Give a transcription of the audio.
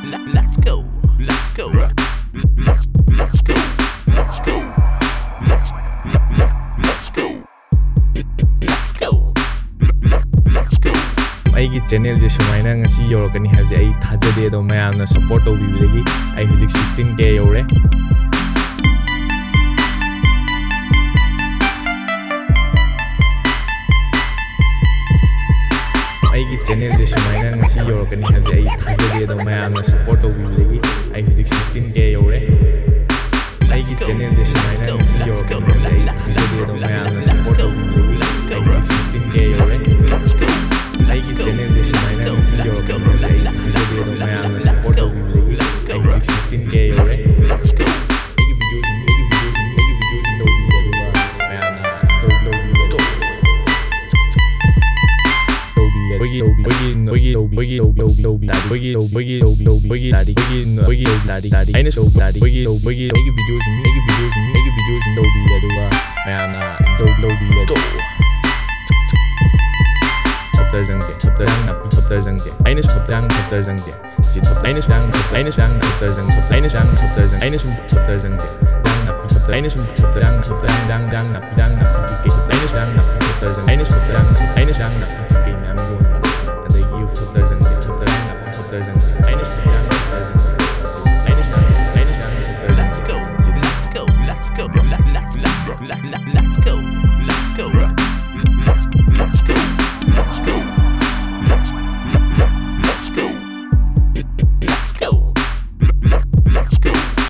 Let's go. Let's go. Let's go. Let's go. Let's go. Let's go. Let's go. ꯑꯩꯒꯤ ꯆꯦꯅꯦꯜꯁꯦ ꯁꯨꯃꯥꯏꯅ ꯉꯁꯤ ꯌꯧꯔꯛꯀꯅꯤ ꯍꯥꯏꯕꯁꯦ ꯑꯩ ꯊꯥꯖꯗꯦ ꯑꯗꯣ ꯃꯌꯥꯝꯅ ꯁꯄꯣꯔꯠ ꯇꯧꯕꯤꯕꯗꯒꯤ ꯑꯩ ꯍꯧꯖꯤꯛ 16K ꯌꯧꯔꯦ ꯑꯩꯒꯤ ꯆꯦꯅꯦꯜꯁꯦ ꯁꯨꯃꯥꯏꯅ ꯉꯁꯤ ꯌꯧꯔꯛꯀꯅꯤ ꯍꯥꯏꯕꯁꯦ ꯑꯩ ꯊꯥꯖꯗꯦ ꯑꯗꯣ ꯃꯌꯥꯝꯅ ꯁꯄꯣꯔꯠ ꯇꯧꯕꯤꯕꯗꯒꯤ ꯑꯩ ꯍꯧꯖꯤꯛ 16K ꯌꯧꯔꯦ ꯑꯩꯒꯤ ꯆꯦꯅꯦꯜꯁꯦ ꯁꯨꯃꯥꯏꯅ ꯉꯁꯤ ꯌꯧꯔꯛꯀꯅꯤ ꯍꯥꯏꯕꯁꯦ ꯑꯩ ꯊꯥꯖꯗꯦ ꯑꯗꯣ ꯃꯌꯥꯝꯅ ꯁꯄꯣꯔꯠ ꯇꯧꯕꯤꯕꯗꯒꯤ ꯑꯩ ꯍꯧꯖꯤꯛ 16K ꯌꯧꯔꯦ ꯑꯩꯒꯤ ꯆꯦꯅꯦꯜꯁꯦ ꯁꯨꯃꯥꯏꯅ ꯉꯁꯤ ꯌꯧꯔꯛꯀꯅꯤ ꯍꯥꯏꯕꯁꯦ ꯑꯩ ꯊꯥꯖꯗꯦ ꯑꯗꯣ ꯃꯌꯥꯝꯅ ssupport ꯇꯧꯕꯤꯕꯗꯒꯤ ꯑꯩ ꯍꯧꯖꯤꯛ 16K ꯌꯧꯔꯦ ꯑꯩꯒꯤ ꯚꯤꯗꯤꯑꯣꯁꯤꯡ ꯂꯧꯕꯤꯒꯦ ꯑꯗꯨꯒ ꯃꯌꯥꯝꯅ I